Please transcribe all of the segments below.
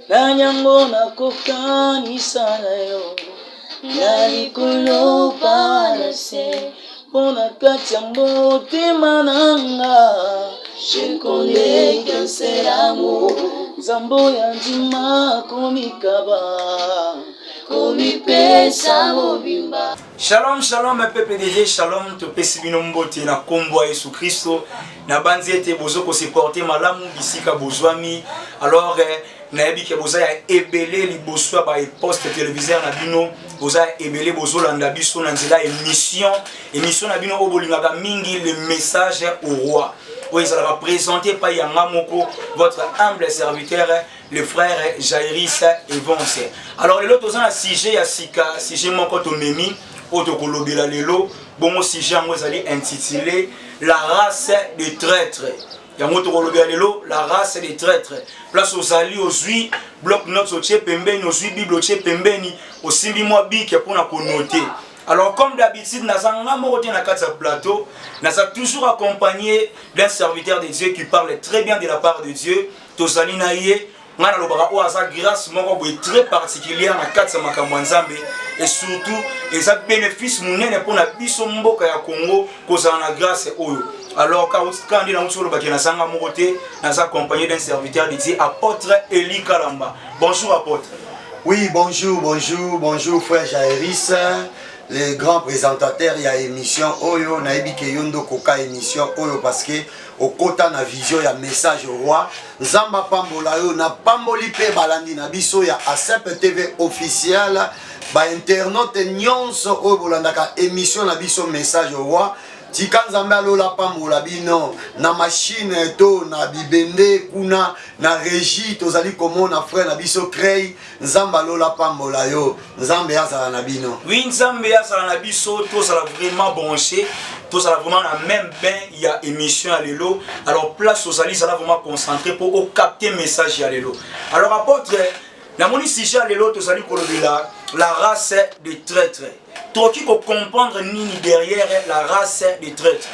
Nanyango nakokanisa na yo na likolo palase mpona kati ya motema nanga. Je connais qu'un seul amour, Zambo ya ndima komikaba komipesa mobimba. Shalom, shalom, mes peuple de Dieu, shalom, to pesi bino mbote na kombo ya Yesu Kristo. Na banzi ete bozo ko se porter malamu bisika bozwami. Alors nayebi ke boza ya ebele liboso ba poste téléviseur na bino, boza ya ebele bozo landa biso na nzela émission na bino obolingaka mingi le message au roi. Oui, ça va présenter par Yangamoko, votre humble serviteur, le frère Jairis Evans. Alors, le lot a sujet à Sika, sujet mon côté Memi, Otokolobila Lelo, bon sujet en intitulé La race des traîtres. Yamotokolobila Lelo, la race des traîtres. Place aux alliés, aux huit, bloc notes au Tché Pembeni, aux huit bibles au Tché Pembeni, au Simbi Moabi qui est pour nous noter. Alors comme d'habitude, nous avons plateau, nous avons toujours accompagné d'un serviteur de Dieu qui parle très bien de la part de Dieu. Tozali naie, nous avons grâce très particulière na katsa makambo nzambe et surtout les bénéfices munene pour na biso mboka ya Congo kozala na grâce oyo. Alors quand on dit na mutolo bakena sanga mokote, nous accompagné d'un serviteur de Dieu, apôtre Eli Kalamba. Bonjour apôtre. Oui, bonjour frère Jairis. Les grands présentateurs, il y a émission Oyo, naebi ke yondo koka émission Oyo parce que au kota na vision ya message au roi. Zamba pambola yo na pamboli pe balandi na biso ya ASEP TV officiel ba internaute nyonso oyo bolandaka émission na biso message au roi. Tika nzambe alola pambola bino na machine to na bibende kuna na régie tozali komona frère na biso crey nzambe alola pambola yo nzambe azala na bino. Oui, nzambe azala na biso to ça vraiment branché, to ça vraiment la même bain il y a émission à l'élo. Alors place aux alliés ça va vraiment concentré pour capter message à l'élo. Alors apôtre na moni sujet à l'élo to sali kolobela la race des traîtres. Toi qui peux comprendre nini derrière la race des traîtres.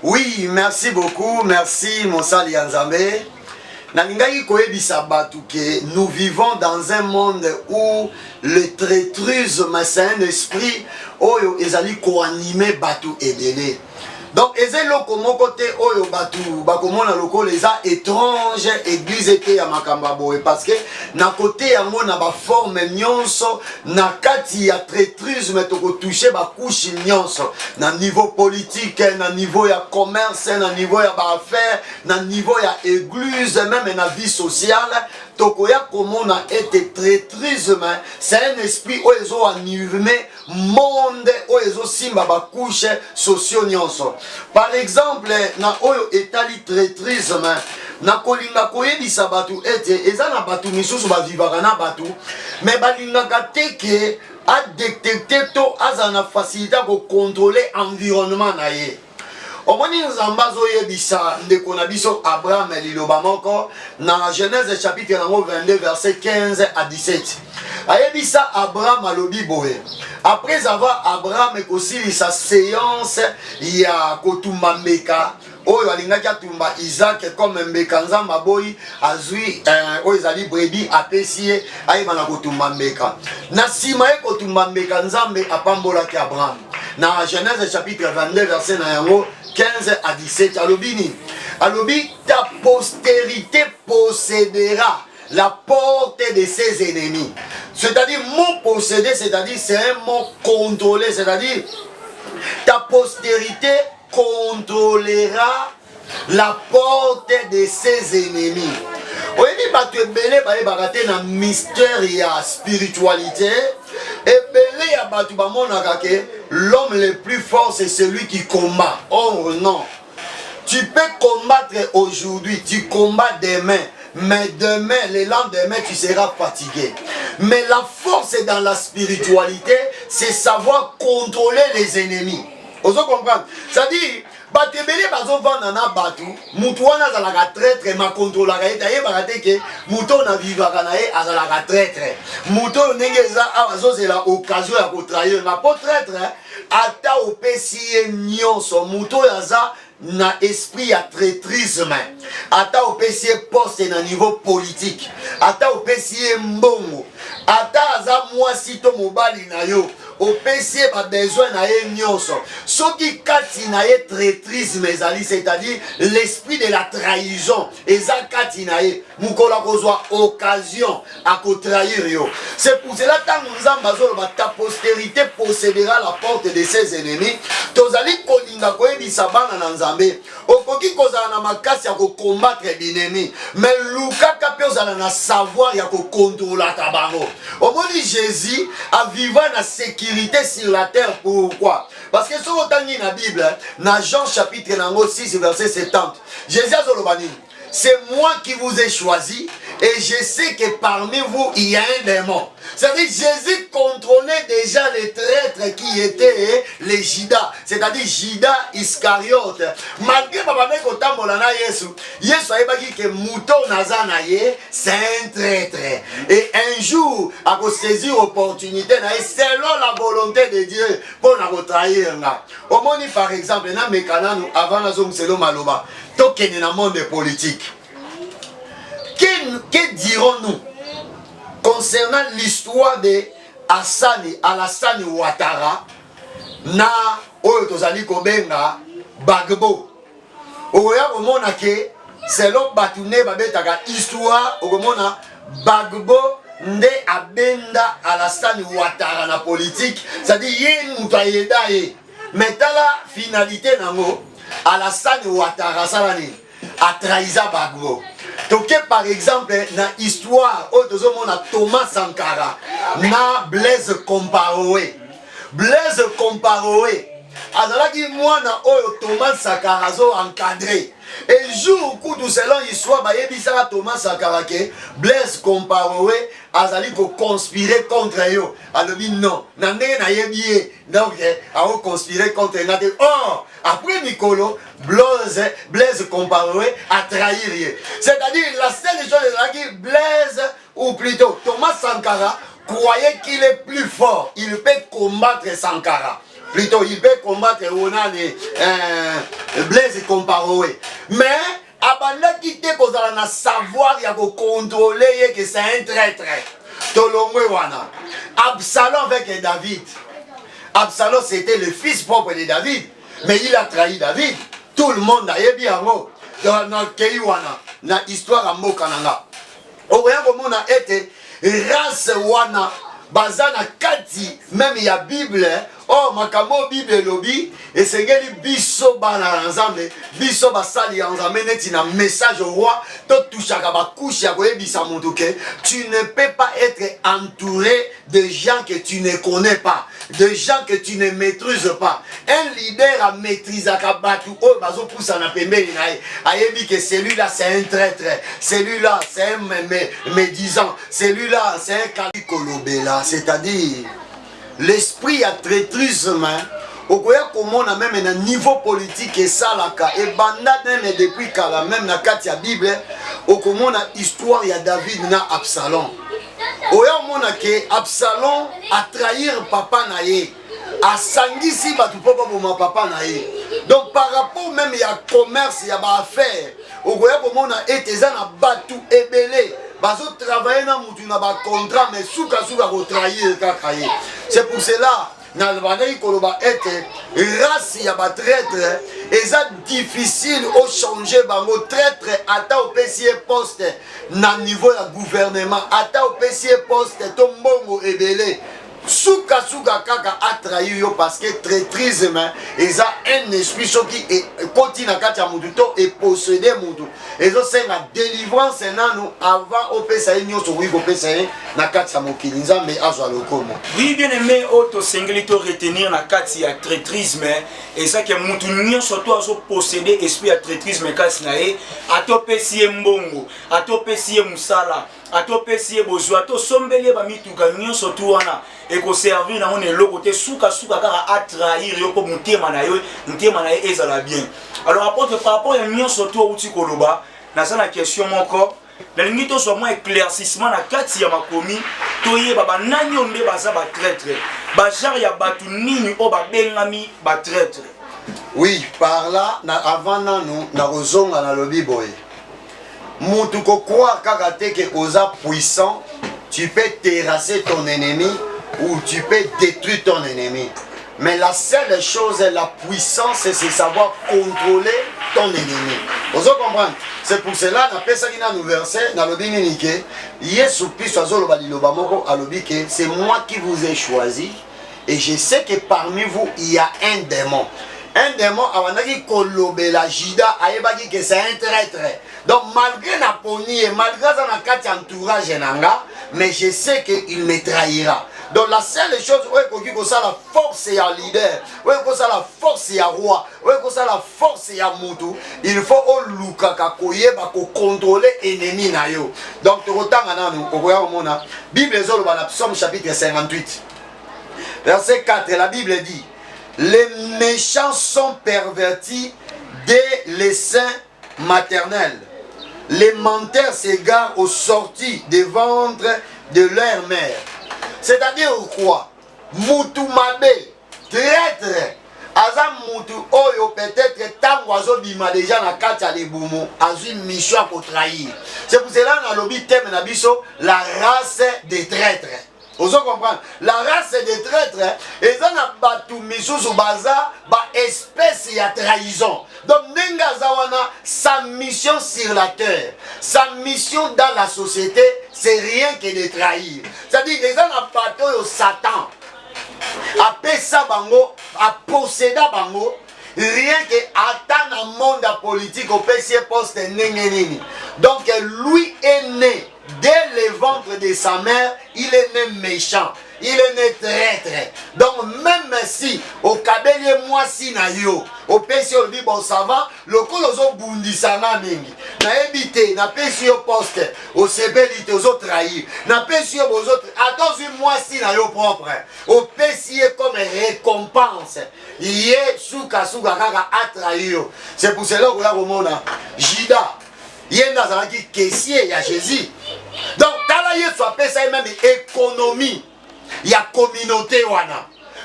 Oui, merci beaucoup, merci mon sali Nzambe. Nangaki koyebisa batu ke nous vivons dans un monde où le traîtrisme c'est un esprit oyo ezali ko animer batu ebele. Donc ezelo komo côté oyo batu bakomona lokolo les étrange église était ya makamba boye parce que na côté yango na ba forme nyonso na kati ya traîtrisme toko toucher ba couche nyonso na niveau politique na niveau ya commerce na niveau ya ba affaires na niveau ya église même na vie sociale toko ya komona était traîtrisme c'est un esprit oyo animé monde oyo simba ba couche sociaux nyonso. Par exemple, na oyo etali traîtrisme, na kolinga koyebisa batu ete eza na batu misusu ba vivaka na batu, mais balingaka teke a détecter to aza na facilité ko contrôler environnement na ye. Omoni nzamba zo yebisa ndeko na biso Abraham liloba moko na Genèse chapitre 22 verset 15 à 17. Ayebisa Abraham alobi boye. Après avoir Abraham ekosili sa séance ya kotumba mbeka oyo alingaki atumba Isaac comme mbeka nzamba boyi azui oyo ezali brebi apesi ye ayeba na kotumba mbeka. Na sima ye kotumba mbeka nzambe apambolaki Abraham. Na Genèse chapitre 22 verset na yango 15 à 17 alobini alobi ta postérité possédera la porte de ses ennemis. C'est-à-dire mot possédé, c'est-à-dire c'est un mot contrôlé, c'est-à-dire ta postérité contrôlera la porte de ses ennemis. Oui, batu ebele ba bagate na mystère ya spiritualité. Ebele ya batu ba monaka ke l'homme le plus fort c'est celui qui combat. Oh non. Tu peux combattre aujourd'hui, tu combats demain. Mais demain, le lendemain, tu seras fatigué. Mais la force est dans la spiritualité, c'est savoir contrôler les ennemis. Vous comprenez? C'est-à-dire, batebele bazo vanda na batu, mutu wana azalaka traître ma contrôlaka ye taye bakate ke mutu na vivaka na ye azalaka traître. Mutu ndenge eza azozela occasion ya kotrahir na po traître ata opesi ye nyonso mutu aza na esprit ya traîtrisme. Ata opesi poste na niveau politique. Ata opesi mbongo. Ata aza mwasi to mobali na yo. Opesi ba besoin na ye nyonso. Soki kati na ye traîtrisme ezali, c'est-à-dire l'esprit de la trahison. Eza kati na ye. Mukola kozwa occasion à trahir yo. C'est pour cela que Nzamba zoloba ta postérité possédera la porte de ses ennemis. Tozali kolinga koyebisa bana na Nzambe. Okoki kozala na makasi ya ko combattre binemi. Mais lukaka pe ozala na savoir ya ko contrôler ta bango. Omoni Jésus a vivant na sécurité sur la terre. Pourquoi? Parce que sur autant na Bible, dans Jean chapitre 6 verset 70, Jésus a zolobani. C'est moi qui vous ai choisi et je sais que parmi vous il y a un démon. C'est-à-dire Jésus contrôlait déjà les traîtres qui étaient les Judas, c'est-à-dire Judas Iscariote. Malgré Papa Mekotambolana Yesu, Yesu a dit que Mouton Nazanaye, c'est un traître. Et un jour, à saisir l'opportunité, selon la volonté de Dieu, pour nous trahir. Au monde, par exemple, avant la zone selon Maloba, token dans le monde politique. Que dirons-nous concernant l'histoire de Alassane Ouattara na oyo tozali kobenga Gbagbo? Oya komona ke selon batune babetaka histoire okomona Gbagbo nde abenda Alassane Ouattara na politique, c'est-à-dire ye mutu ayeda ye. Mais la finalité nango Alassane Ouattara salani a trahisa Gbagbo. Donc par exemple dans l'histoire on a Thomas Sankara na Blaise Compaoré. Blaise Compaoré azalaki mwana oyo Thomas Sankara zo encadré. Et jour coup tout selon l'histoire bayebisaka Thomas Sankara ke Blaise Compaoré azali ko conspirer contre yo. Alobi non, na ndenge na yebi donc a conspirer contre ngate. Oh, après Mikolo, Blaise Compaoré a trahi. C'est-à-dire la seule chose qui Blaise, ou plutôt Thomas Sankara, croyait qu'il est plus fort. Il peut combattre Sankara. Plutôt, il peut combattre Blaise Compaoré. Mais, abanda quitte qu'on a savoir, il y a contrôler que c'est un traître. Tolomwe wana. Absalom avec David. Absalom c'était le fils propre de David. Mais il a trahi David. Tout le monde a yebi yango. Dans la histoire à Mokananga. Oya komona ete race wana bazana kati même il y a Bible. Oh makamo Bible lobi et sengeli biso bana nzambe biso basali nzambe neti na message au roi to touchaka ba couche ya koyebisa montu ke tu ne peux pas être entouré de gens que tu ne connais pas, de gens que tu ne maîtrises pas. Un leader a maîtrisé kabatu oh bazo poussa na pembeni na ayebi que celui-là c'est un traître, celui-là c'est un médisant, celui-là c'est un kalikolobela, c'est-à-dire l'esprit a traîtrisme. Okoya komona même na niveau politique et ça la ka et banda même depuis kala même na kati ya Bible okomona histoire ya David na Absalom. Oya mona ke Absalom a trahir papa na ye. A sangisi batu papa boma papa na ye. Donc par rapport même ya commerce ya ba affaire okoya komona eteza na batu ebele. Bazo travailler na mutu na ba contrat mais souka ko trahir kaka ye. C'est pour cela na lbanai koloba ete race ya ba traître eza difficile au changer bango traître ata opesi poste na niveau ya gouvernement ata opesi poste to mbongo ebele. Souka kaka a trahi yo parce que traîtrisme eza un esprit qui est continue na kati ya mutu to et posséder mutu ezo senga délivrance nanu avant opesa nyoso wi opesa na kati ya mokili nzambe azwa lokomo. Oui bien aimé auto singeli to retenir na kati ya traîtrisme et ça que mutu nyoso to azo posséder esprit ya traîtrisme kati na ye atopesi mbongo atopesi musala atopesi bozwa to sombeli ba mituka nyoso to wana et ko servir na on est le côté souka kaka a trahir yo ko mutema na yo ezala bien. Alors apporte par rapport à nyoso to uti koloba na ça la question encore la limite to soit moins éclaircissement na kati ya makomi to ye baba nanyo nde baza ba traître ba genre ya batu nini o ba bengami ba traître Oui, par là, avant nous, na rozonga na lobi boye. Mutu ko croire kakate ke oza puissant, tu peux terrasser ton ennemi ou tu peux détruire ton ennemi. Mais la seule chose, la puissance, c'est savoir contrôler ton ennemi. Vous comprenez? C'est pour cela que dans le verset, dans le Bininiké, c'est moi qui vous ai choisi et je sais que parmi vous, il y a un démon. Un démon, la Jida, que c'est un traître. Donc malgré la poni et malgré son entourage, mais je sais qu'il me trahira. Donc la seule chose, c'est la force et la leader, c'est la force et la roi, c'est la force et la moutou. Il faut contrôler l'ennemi. Donc, la Bible est Psaume chapitre 58, verset 4, la Bible dit: les méchants sont pervertis dès les seins maternels. Les menteurs s'égarent aux sorties des ventres de leur mère. C'est-à-dire quoi? Moutou mabe, traître, aza moutou oyo peut-être tango azo bima déjà na kati ya lebumu, azu une mission pour trahir. C'est pour cela na lobi thème na biso la race des traîtres. Vous comprenez? La race des traîtres, et ça n'a pas tout misusu baza, ba espèce ya trahison. Donc nenga zawana, sa mission sur la terre, sa mission dans la société, c'est rien que de trahir. C'est-à-dire que ça n'a pas tout Satan, a pesa bango, a possédé bango, rien que atteindre un monde politique au PC poste nengenini. Donc lui est né. Dès le ventre de sa mère, il est né méchant, il est né traître. Donc même si au kabele moi si na yo, au PC on dit bon ça va, le coloso bundisana mingi. Na ebité, na PC au poste, au sebelité aux autres trahis. Na PC aux autres, attention moi si na yo propre. Au PC comme récompense. Il est souka kaka a trahi. C'est pour cela que là au monde Jida. Il y a un caissier, il y a Jésus. Donc, il y a même économie. Il y a communauté.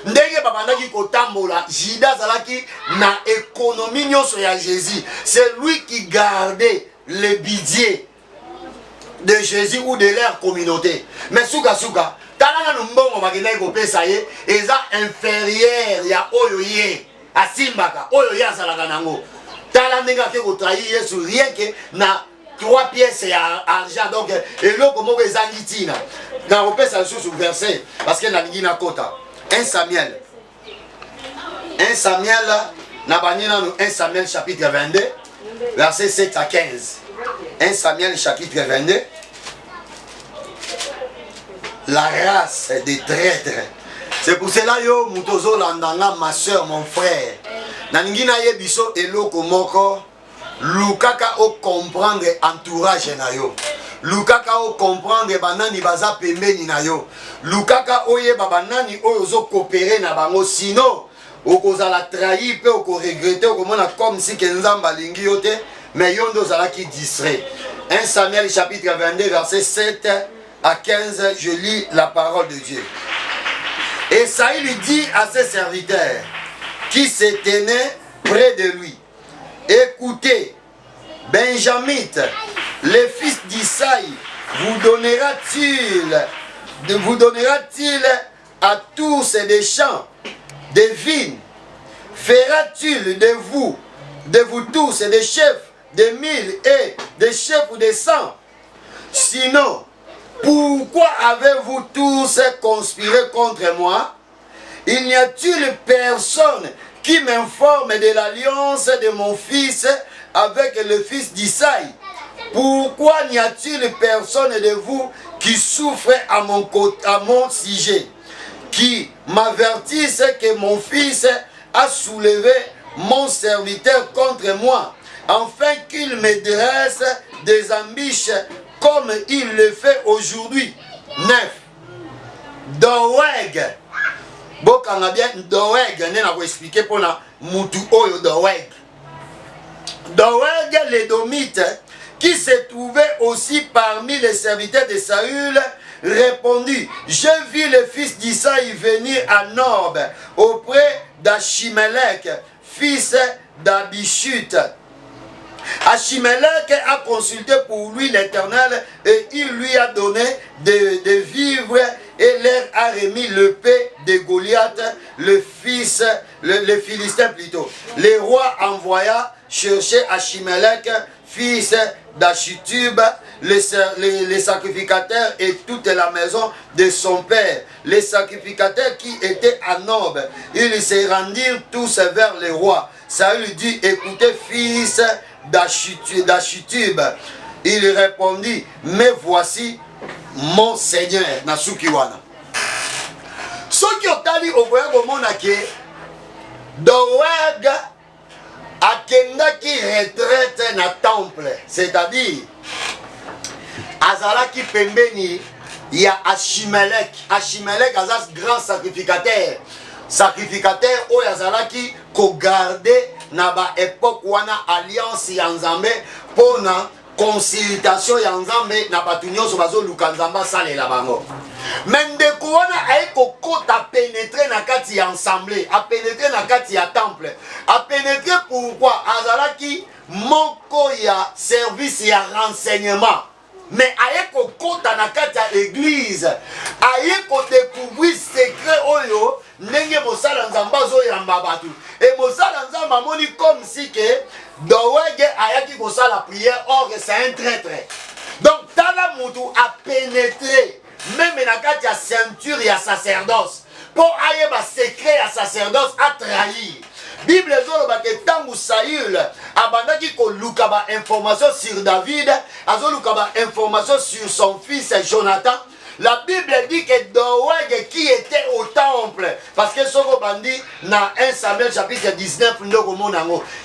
Ndenge babandaki kotambola, Jida zalaki na économie nyonso ya Jésus. C'est lui qui gardait le budget de Jésus ou de leur communauté. Mais souka, talanga numbongo bakendaki kopesa ye, eza inférieur ya oyo ye asimbaka, oyo ye asalaka nango. Tala ndenge ake kotrahi Yesu rien que na 3 pièces ya argent. Donc eloko moko ezangi tina na kopesa lisusu verset parce que nalingi na kota 1 Samuel na banina nous 1 Samuel chapitre 22 verset 7 à 15. 1 Samuel chapitre 22. La race des traîtres. C'est pour cela yo mutozo landanga ma soeur, mon frère. Naningina ye biso eloko moko lukaka o comprendre entourage na yo. Lukaka o comprendre banani baza pembeni na yo. Lukaka oye banani oyo zo coopérer na bango sino okozala trahi pe oko regretter okomona comme si kenzamba lingi yo te mais yo ndo zala ki distrait. 1 Samuel chapitre 22 verset 7 à 15, je lis la parole de Dieu. Et Saïl dit à ses serviteurs qui se tenaient près de lui: écoutez, Benjamite, le fils d'Isaïe, vous donnera-t-il à tous des champs, des vignes? Fera-t-il de vous tous des chefs de 1000 et des chefs de 100? Sinon, pourquoi avez-vous tous conspiré contre moi? Il n'y a-t-il personne qui m'informe de l'alliance de mon fils avec le fils d'Isaïe? Pourquoi n'y a-t-il personne de vous qui souffre à mon sujet, qui m'avertisse que mon fils a soulevé mon serviteur contre moi, afin qu'il me dresse des ambitions comme il le fait aujourd'hui? 9. Doeg. Bokanga bien Doeg, ne na ko expliquer pour la mutu oyo Doeg. Doeg l'édomite, qui se trouvait aussi parmi les serviteurs de Saül, répondit: j'ai vu le fils d'Isaïe venir à Nob auprès d'Achimelech, fils d'Abishut. Achimelech a consulté pour lui l'Éternel et il lui a donné de vivre et leur a remis le paix de Goliath, le Philistin plutôt. Le roi envoya chercher Achimelech, fils d'Achitub, les sacrificateurs et toute la maison de son père. Les sacrificateurs qui étaient à Nob, ils se rendirent tous vers le roi. Saül lui dit, écoutez, fils d'Achitub. Il répondit, mais voici mon Seigneur. Nasukiwana. Ce qui ont dit au voyage au monde, Doeg akendaki retraite na temple, c'est-à-dire azalaki pembeni ya Achimelech. Achimelech azas grand sacrificateur oyo azalaki ko garder na ba époque wana alliance ya Nzambe pona consultation ya Nzambe na batu nyonso bazoluka Nzambe asalela bango. Mais ndeko wana aiko kota pénétrer na kati ya assemblée, a pénétrer na kati ya temple. A pénétrer pourquoi? Azalaki moko ya service ya renseignement. Mais aiko kota na kati ya église, aiko découvrir secret oyo ndenge mosala Nzambe azoyamba batu. Et mosala Nzambe amoni comme si que Doeg ayaki kosala prière, or c'est un traître. Donc tala mutu a pénétré même na kati ya ceinture ya sacerdoce pour ayeba secret ya sacerdoce a trahir. Bible ezoloba ke tangu Saül abandaki koluka ba information sur David, azoluka ba information sur son fils Jonathan. La Bible dit que Doeg qui était au temple, parce que Soko Bandi, dans 1 Samuel chapitre 19,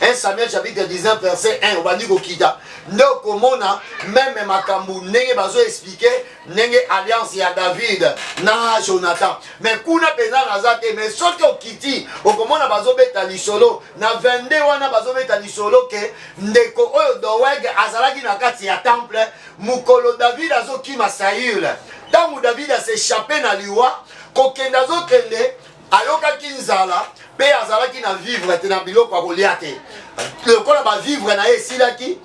1 Samuel chapitre 19, verset 1, Bandi Kokita, même Makambu, Nenge Bazo expliqué, Nenge alliance ya David, na Jonathan. Mais Kuna Pena Nazate, mais Soko Okiti, Okomona Bazo Betali Solo, na 22 wana Bazo Betali Solo, ke Ndeko Oyo Doeg, Azalaki Nakati ya temple, Mukolo David Azo Kima Saül. Tangu David a s'échappé na liwa, kokenda zo kende, ayoka kinzala, pe azalaki na vivre te na biloko akoliate. Le kola ba vivre na esilaki,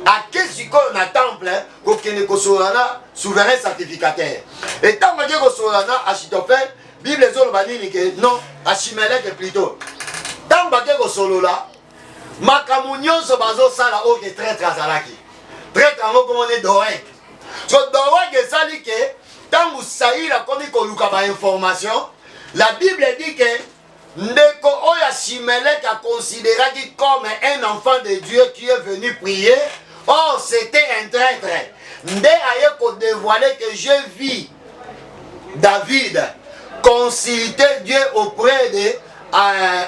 a kesiko na temple, kokende kosolana souverain sacrificateur. Et tangu ake kosolana Achitophel, Bible ezoloba nini ke non, Achimelech plutôt. Tangu ake kosolola, makambo nyonso bazo sala oke traître azalaki. Traître ango komone Doeg. So Doeg esali ke tangu Saül a komi koluka ba information, la Bible dit que ndeko oya Achimelech a considéré comme un enfant de Dieu qui est venu prier. Or c'était un traître. Nde aye ko dévoiler que je vis David consulter Dieu auprès de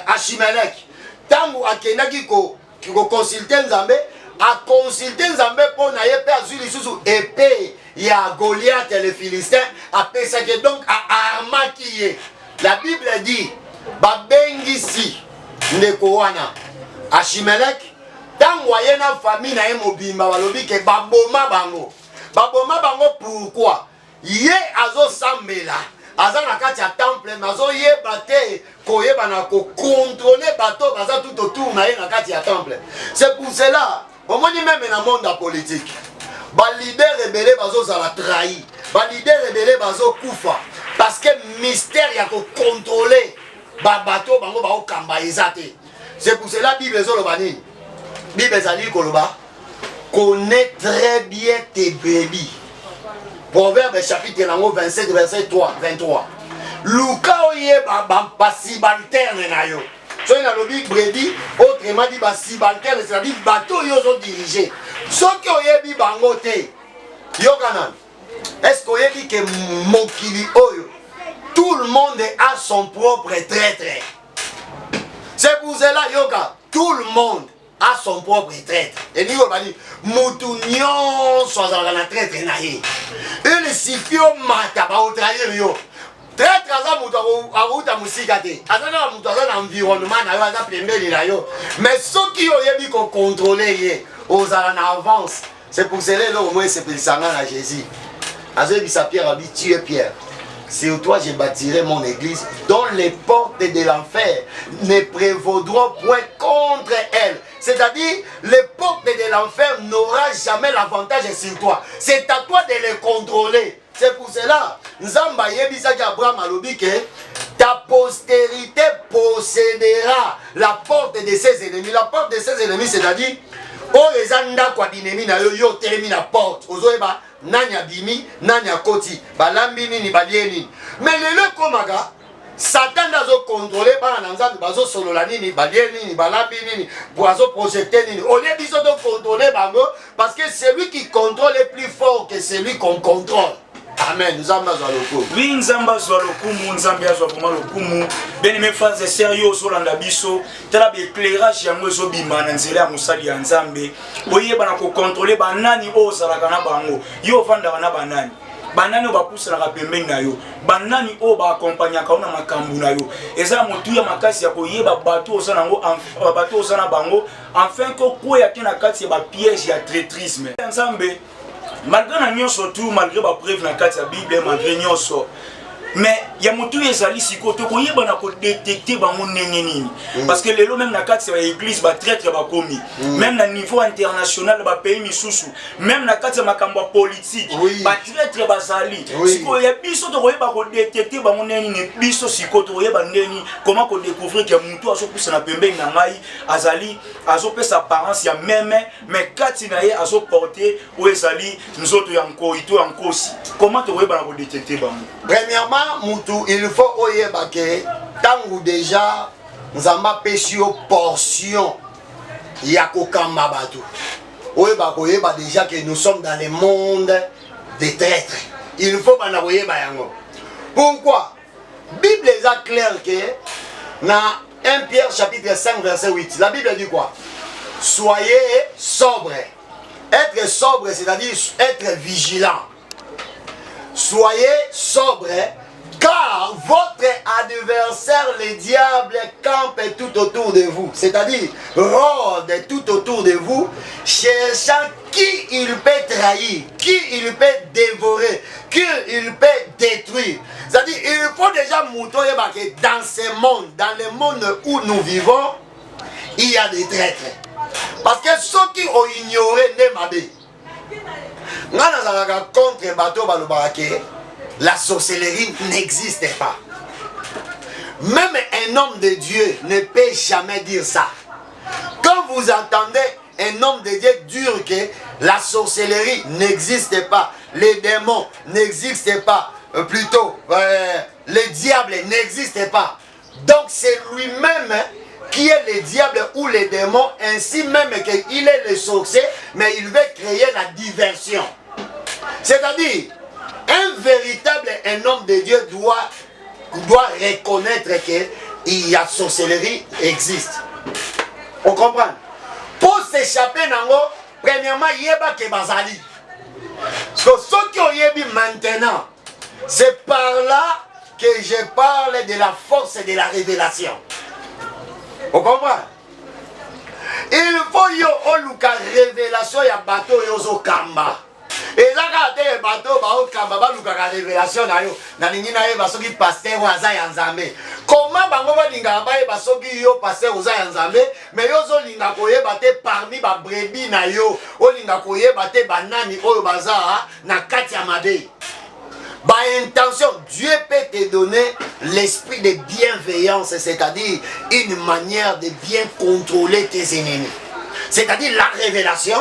Achimelech. Tangu akendaki ko consulter Nzambe, a consulter Nzambe pour na ye pe azui lisusu épée. Il y a Goliath et le Philistin, après ça que donc a armaquillé. La Bible dit, Babengisi, Nekowana, Achimelech, tant wayena famille na mobimba balobi ke baboma bango. Baboma bango pourquoi? Ye azo sambela, aza na kati ya temple, mazo ye bate, koyeba na ko contrôler bateau, baza tout autour na ye na kati ya temple. C'est pour cela, au moins même dans le monde politique. Ba leader rebelle bazo zala trahi, ba leader rebelle bazo kufa parce que mystère ya ko contrôler ba bateau bango ba okamba ezate. C'est pour cela Bible ezoloba nini? Bible ezali koloba connais très bien tes brebis. Proverbe chapitre 27 verset 23. Luka oye ba subalterne na yo. So il a le brebis, autrement dit ba subalterne, c'est-à-dire bateau yo zo diriger. Ce qui oyebi bangote, yokanan, est-ce qu'on dit que mokili oyo, tout le monde a son propre traître. C'est pour cela yoka, tout le monde a son propre traître. Et nous on va dire, moutounion soit dans la traître naïe. Et le sifio mata ba otrayer yo. Traître aza muto awuta musikate. Azana muto azana environnement na yo aza pembeli na yo. Mais ce qui oyebi ko contrôler ye. Aux en avance. C'est pour cela là au moins c'est pour le sang à Jésus. Azé bisa Pierre a dit tu es Pierre. sur toi je bâtirai mon église, dont les portes de l'enfer ne prévaudront point contre elle. C'est-à-dire, les portes de l'enfer n'auront jamais l'avantage sur toi. C'est à toi de les contrôler. C'est pour cela, Nzamba yebisaki Abraham alobi que ta postérité possédera la porte de ses ennemis. La porte de ses ennemis, c'est-à-dire, oh les anda kwa binemi na yo yo telemi na porte. Ozoeba nanya bimi, nanya koti, balambi nini balie nini. Mais le komaga, Satan nazo contrôler bana nzambe bazo solola nini, balie nini, balambi nini, boiso projeter nini. On est biso de contrôler bango parce que celui qui contrôle est plus fort que celui qu'on contrôle. Amen. Nzamba zwa lokumu. Oui, nzamba zwa lokumu, nzamba zwa vraiment lokumu. Beni me phase sérieux solanda biso. Tala be éclairage yango zo bima na nzela ya musali ya nzambe. Oyeba na ko contrôler banani ozalaka na bango. Yo vanda na banani. Banani ba poussela ka pembeni na yo. Banani o ba accompagner ka na makambu na yo. Eza motu ya makasi ya koyeba bato ozana ngo bato ozana bango afin ko ko ya kina kati ya ba piège ya traîtrisme. Nzambe malgré na nyonso tout, malgré ba preuve na kati ya Bible, malgré nyonso, mais ya mutu ezali siko to koyeba na ko détecter bango ndenge nini parce que lelo même na kati ya église ba traître ba komi même na niveau international ba pays misusu même na kati ya makambo politique ba traître bazali siko ya biso to koyeba ko détecter bango ndenge nini biso siko to koyeba ndenge comment ko découvrir que mutu azo poussa na pembeni na ngai azali azo pesa apparence ya même mais kati na ye azo porter ou ezali nzoto ya nkoito ya nkosi comment to koyeba na ko détecter bango. Premièrement, Moutou, il faut oyeba que tangu déjà nous avons pêché une portion yakokamba batu. Oyeba déjà que nous sommes dans le monde des traîtres. Il faut bana oyeba yango. Pourquoi? Bible est clair que dans 1 Pierre chapitre 5 verset 8, la Bible dit quoi? Soyez sobre. Être sobre, c'est-à-dire être vigilant. Soyez sobre, car votre adversaire, le diable, campe tout autour de vous. C'est-à-dire, rôde tout autour de vous, cherchant qui il peut trahir, qui il peut dévorer, qui il peut détruire. C'est-à-dire, il faut déjà montrer que dans ce monde, dans le monde où nous vivons, il y a des traîtres. Parce que ceux qui ont ignoré Nemabé, contre bateau la sorcellerie n'existe pas. Même un homme de Dieu ne peut jamais dire ça. Quand vous entendez un homme de Dieu dire que la sorcellerie n'existe pas, les démons n'existent pas, plutôt le diable n'existe pas, donc c'est lui-même qui est le diable ou les démons, ainsi même qu'il est le sorcier, mais il veut créer la diversion. C'est-à-dire, un véritable homme de Dieu doit reconnaître qu'il y a sorcellerie existe. On comprend? Pour s'échapper, premièrement, il y a que bazali. Ce qui ont maintenant, c'est par là que je parle de la force de la révélation. On comprend? Il faut yo oluka révélation ya bateau yozo kamba. Et là quand te bateau ba o kamba ba luka révélation na yo na ningi na ye basoki pasteur waza ya nzambe. Comment bango ba linga ba ye basoki yo pasteur waza ya nzambe mais yozo linga koyeba te parmi ba brebis na yo o linga koyeba te banani oyo baza na kati ya mabe. Par intention, Dieu peut te donner l'esprit de bienveillance, c'est-à-dire une manière de bien contrôler tes ennemis. C'est-à-dire la révélation,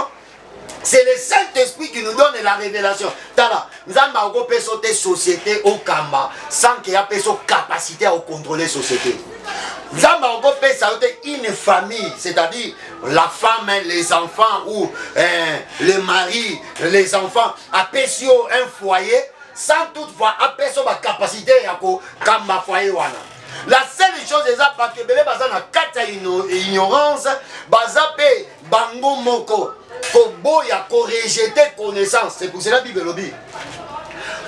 c'est le Saint-Esprit qui nous donne la révélation. Tala, nous avons sauter société au Kamba sans qu'il y ait une capacité à contrôler la société. Nous avons sauter une famille, c'est-à-dire la femme, les enfants ou le mari, les enfants, à un foyer. Sans toutefois appeler la capacité à kamba foyer wana. La seule chose est que bébé baza na kata ignorance, baza pe bango moko ko boya ko rejeter connaissance. C'est pour cela la Bible dit.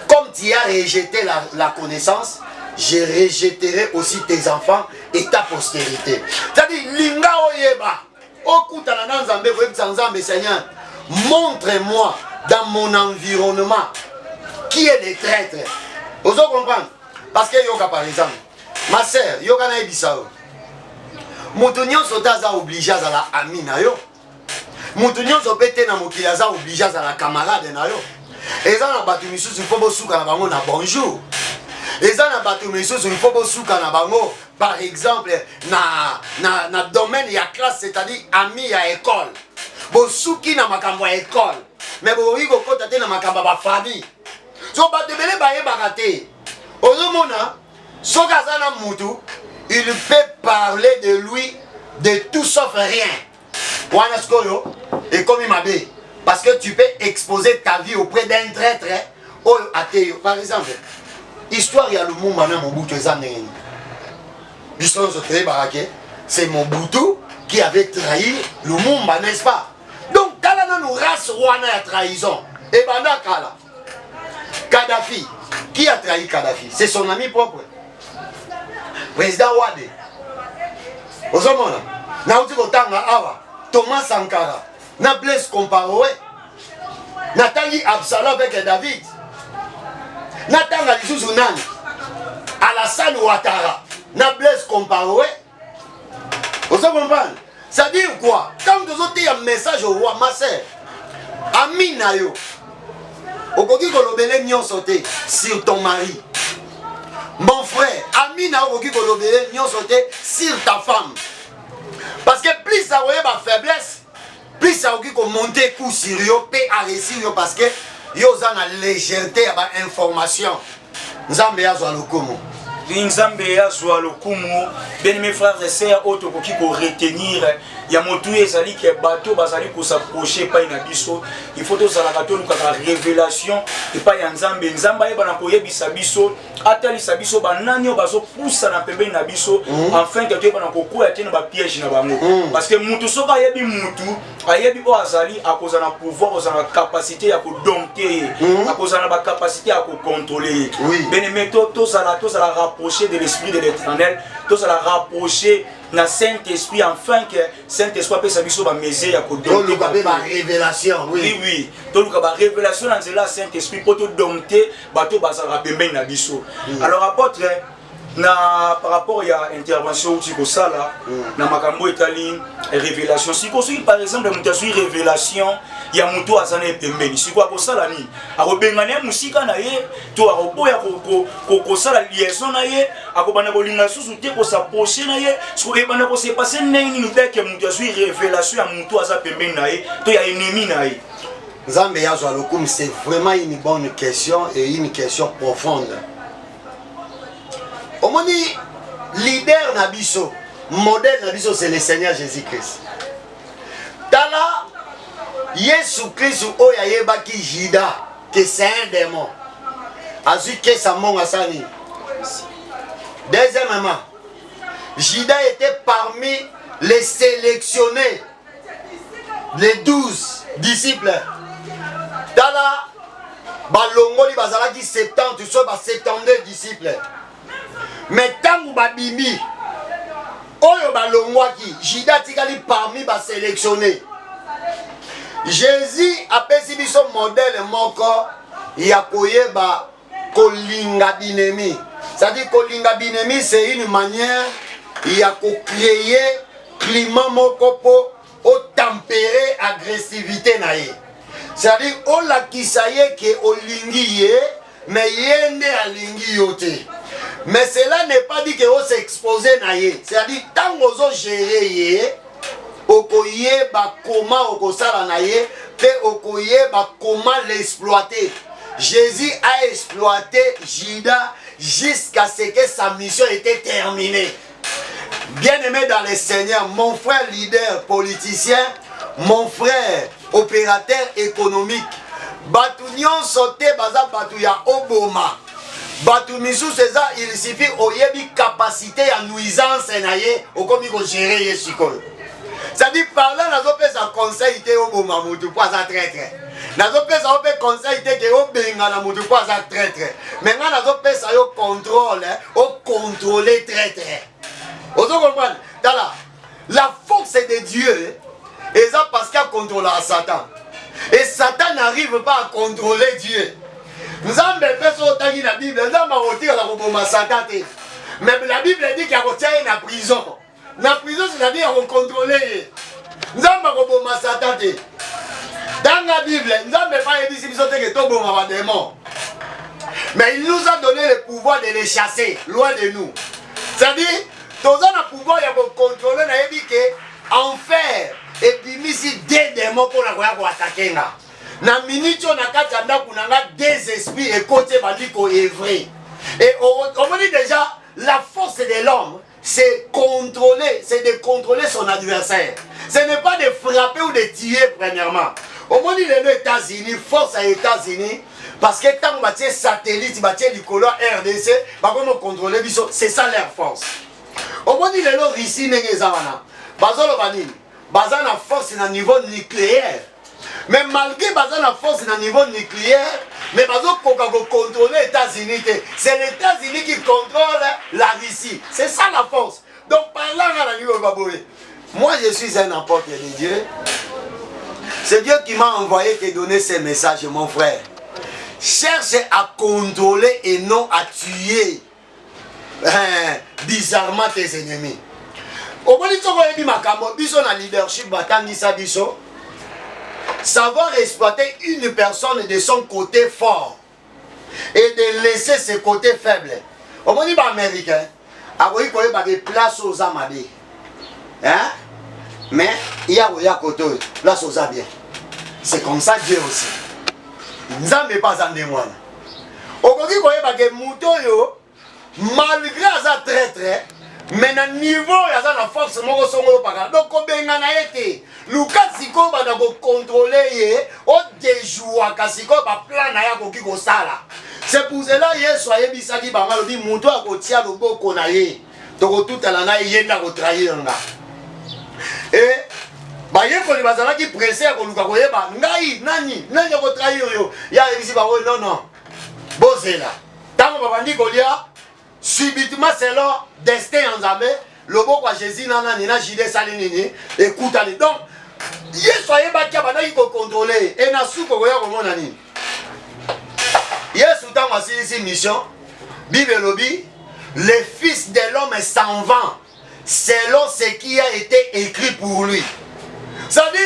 Comme tu as rejeté la connaissance, je rejetterai aussi tes enfants et ta postérité. C'est-à-dire linga oyeba okutana na nzambe webisa nzambe Seigneur, montre-moi dans mon environnement qui est le traître, Vous comprenez? Parce que yoka par exemple, ma sœur, yoka na ebisao. Moto nyonso taza obligé à la ami na yo. Moto nyonso pete na mokili aza obligé à la camarade na yo. Eza na batu misusu il faut bosuka na bango na bonjour. Eza na batu misusu il faut bosuka na bango par exemple na domaine ya classe, c'est-à-dire ami ya école. Bosuki na makambo ya école. Mais boyi ko kota te na makambo ba famille. So ba debele ba yebaka te. Ozomona soka zana mutu, il peut parler de lui de tout sauf rien. Wana skoyo et comme il m'a dit, parce que tu peux exposer ta vie auprès d'un traître ou athée. Par exemple, histoire ya Lumumba na Mobutu ezanene. L'histoire se très baraqué, c'est Mobutu qui avait trahi Lumumba, n'est-ce pas? Donc Kalana nous race wana ya trahison. Et banda Kala. Kadhafi. Qui a trahi Kadhafi? C'est son ami propre. Président Wade. Ozomona. Nauti Kotanga Awa. Thomas Sankara. Na Blaise Compaoré. Natangi Absalom avec David. Natanga Lisuzu Nani. Alassane Ouattara. Na Blaise Compaoré. Vous comprenez? Ça dit quoi? Quand vous avez un message au roi, ma sœur, ami Nayo. Okoki kolobele nyonso te sur ton mari. Mon frère, ami na okoki kolobele nyonso te sur ta femme. Parce que plus ça voyait ma faiblesse, plus ça okoki ko monter coup sur yo, pe arrêter yo parce que yo za na légèreté ba information. Nzambe yazwa lokumu. Nzambe yazwa lokumu. Bien mes frères et sœurs, auto koki ko retenir ya motu ezali ke bato bazali ko s'approcher pa ina biso. Il faut to sala bato luka révélation et pa ya Nzambe. Nzamba yeba na koyebisa biso, atalisa biso banani bazo poussa na pembe na biso afin que to yeba na kokoya te na ba piège na bango. Parce que mutu soka yebi mutu, ayebi o azali akoza na pouvoir, oza na capacité ya ko dompter, akoza na ba capacité ya ko contrôler. Bien-aimé, to sala rapprocher de l'esprit de l'Éternel, to sala rapprocher na Saint-Esprit afin que Saint-Esprit peut s'abisso ba mesé ya ko dompter ba révélation. Oui. To luka ba révélation dans la Saint-Esprit pour to dompter bato bazala pembe na biso. Alors apôtre na par rapport à intervention où tu ça là na makambo etali révélation si construit par exemple mutasui révélation ya mutu azana pembeni si quoi ko sala ni akobengana musika na ye to akoboya ko sala liaison na ye akobana bolinga susu te ko s'approcher na ye so e bana ko se passer nini muteke mutasui révélation ya mutu aza pembeni na ye to ya ennemi na ye. Nzambe yazwa lokumu, c'est vraiment une bonne question et une question profonde. Omoni leader Nabiso, modèle Nabiso, c'est le Seigneur Jésus-Christ. Tala Yesu Christ oya yeba ki Jida, que c'est un démon. Azu que sa mon asani. Deuxièmement, Jida était parmi les sélectionnés, les 12 disciples. Tala balongoli bazalaki 70, soit 72 disciples. Mais quand vous babimi, oyo balongwaki, Jida tikali parmi ba sélectionné. Jésus a pesi biso modèle moko ya koyeba kolinga binemi. C'est-à-dire kolinga binemi, c'est une manière ya ko créer climat moko po o tempérer agressivité na ye. C'est-à-dire o la kisaye ke olingi ye, mais yende alingi yote. Mais cela n'est pas dit que vous s'exposez na ye. C'est-à-dire, tant que vous gérez ye, okoye ba comment okosala na ye, pe okoye ba comment l'exploiter. Jésus a exploité Judas jusqu'à ce que sa mission était terminée. Bien-aimé dans le Seigneur, mon frère leader politicien, mon frère opérateur économique, Batunion sauté baza batuya oboma. Batu misu seza, il suffit oyebi capacité à nuisance naye okomi ko gérer yesikoyo. Ça dit par là nazo pesa conseil te oboma mutu kwa za traître. Nazo pesa ope conseil te ke obenga na mutu kwa za traître. Mais nga nazo pesa yo contrôle, o contrôler traître. Ozo comprendre? Tala, la force de Dieu et ça parce qu'il contrôle Satan. Et Satan n'arrive pas à contrôler Dieu. Nzambe peso tangi la Bible, nzambe rotira la koboma Satan te. Mais la Bible dit qu'il y a en prison. La prison, c'est-à-dire qu'on contrôle. Nzambe koboma Satan te. Dans la Bible, nzambe pas dit si biso te que to boma ba démon. Mais il nous a donné le pouvoir de les chasser loin de nous. C'est-à-dire, tous on a le pouvoir de contrôler, enfer et puis ici des démons pour attaquer. Na minute on a des esprits et côté bandiko est vrai. Et on me dit déjà, la force de l'homme, c'est contrôler, c'est de contrôler son adversaire. Ce n'est pas de frapper ou de tirer premièrement. On me dit les États-Unis, force aux États-Unis. Parce que quand on a satellite, on a RDC, on contrôler, c'est ça leur force. On dit que les Russes, la force à niveau nucléaire. Mais malgré la force à niveau nucléaire, mais on contrôler les États-Unis. C'est les États-Unis qui contrôlent la Russie. C'est ça la force. Donc par là, moi je suis un apôtre de Dieu. C'est Dieu qui m'a envoyé et donné ces messages, mon frère. Cherche à contrôler et non à tuer bizarrement tes ennemis. Au moment où leadership savoir exploiter une personne de son côté fort et de laisser ses côtés faibles. Au moment où américain, il y a des places aux amadés. Mais il y a des places aux abiens. C'est comme ça Dieu aussi. Nzambe pas en démoine. Okoki koyeba ke muto yo malgré aza traître mais na niveau ya za na force moko songo paka donc kobenga na yete luka siko ba na ko contrôler ye o déjoua kasiko ba plan na ya koki ko sala. C'est pour cela Yesu ayebisaki bango lobi muto akotia loboko na ye to ko tutala na ye na ko trahir nga. Et bayekoli bazalaki pressé ya koluka koyeba ngai nani ko trahir yo ya ebisi ba non bozela tango babandi kolia subitement selon destin en Nzambe loboko ya Jésus nana nina jide sali nini ekutani donc Yesu ayebaki abandaki ko contrôler et na suko koya komona nini Yesu tango asilisi mission Bible lobi le fils de l'homme s'en va selon ce qui a été écrit pour lui. C'est-à-dire,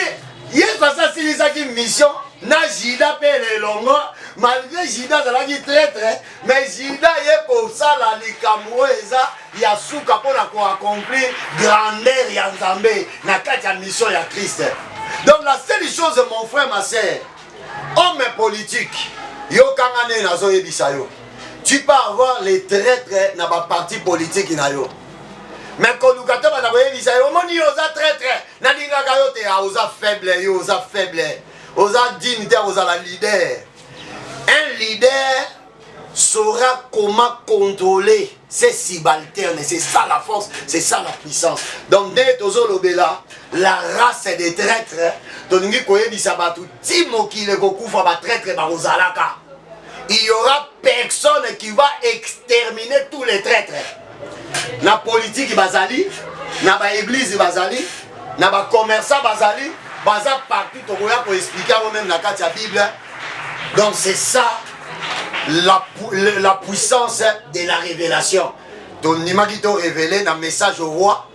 Yesu a fait une mission, na Jida pèle longo, malgré Jida ça qui traître, mais Jida est pour ça la likamoueza, il y a souka pour accomplir grandeur ya Nzambe, na kati mission ya Christ. Donc la seule chose mon frère ma sœur, homme politique, yo kangane nazo yebisa yo. Tu peux avoir les traîtres dans ma parti politique na yo. Mais quand nous avons dit que nous sommes traîtres, nous sommes faibles, nous sommes faibles, nous sommes dignitaires, nous sommes leader. Un leader saura comment contrôler ses subalternes. C'est ça la force, c'est ça la puissance. Donc, dès que nous la race des traîtres, il y aura personne qui va exterminer tous les traîtres. Na politique bazali, na ba église bazali, na ba commerçant bazali, baza partout tokoya pour expliquer moi-même la carte de la Bible. Donc c'est ça la puissance de la révélation. Donc Nimagito révélé dans le message au roi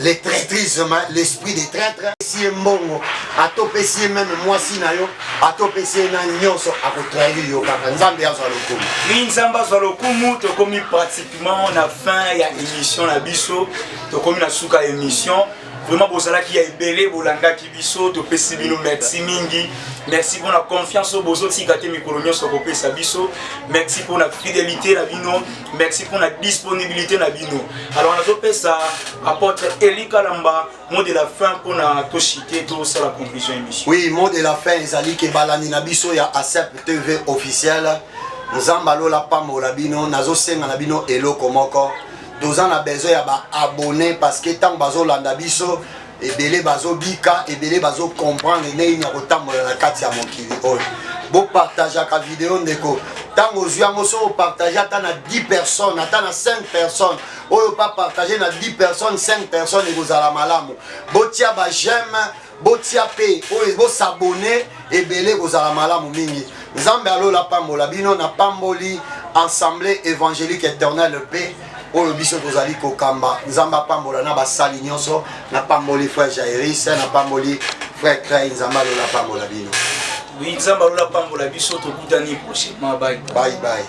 les traîtrises, l'esprit des traîtres. Si mbongo, atope si même moi si na yo, atope si na nyonso akotrahir yo kaka nzambe ya zwa lokumu. Oui, nzamba zwa lokumu to komi pratiquement na fin ya émission na biso, to komi na suka émission. Vraiment bozala qui a ebele bolanga ki biso to pesi bino merci mingi. Merci pour la confiance au bozo si gâté mikolonio so ko pesa biso. Merci pour la fidélité na bino, merci pour la disponibilité na bino. Alors on a topé ça apôtre Eli Kalamba, mot de la fin pour na to chité to ça la conclusion émission. Oui, mot de la fin ezali ke balani na biso ya ASEP TV officiel. Nzamba lola pamola bino nazo senga na bino eloko moko. Nous avons besoin d'abonner parce que tant que nous avons biso et belé bazo bika et belé bazo comprendre les na kotambo na kati ya mokili oyo. Bo partager la vidéo ndeko. Tant que vous avez partagé tant na 10 personnes, tant na 5 personnes. Oyo pas partager na 10 personnes, 5 personnes et vous allez malamu. Bo tia ba j'aime, bo tia pe, oyo bo s'abonner et belé vous allez malamu mingi. Nzambe alola pambola bino na pamboli Assemblée évangélique éternelle paix oyo biso tozali kokamba. Nzambe pambola na basali nyonso na pamboli frère Jairis na pamboli frère Cray. Nzambe alola pambola bino. Oui, Nzambe alola pambola biso tokutani prochainement. Bye bye.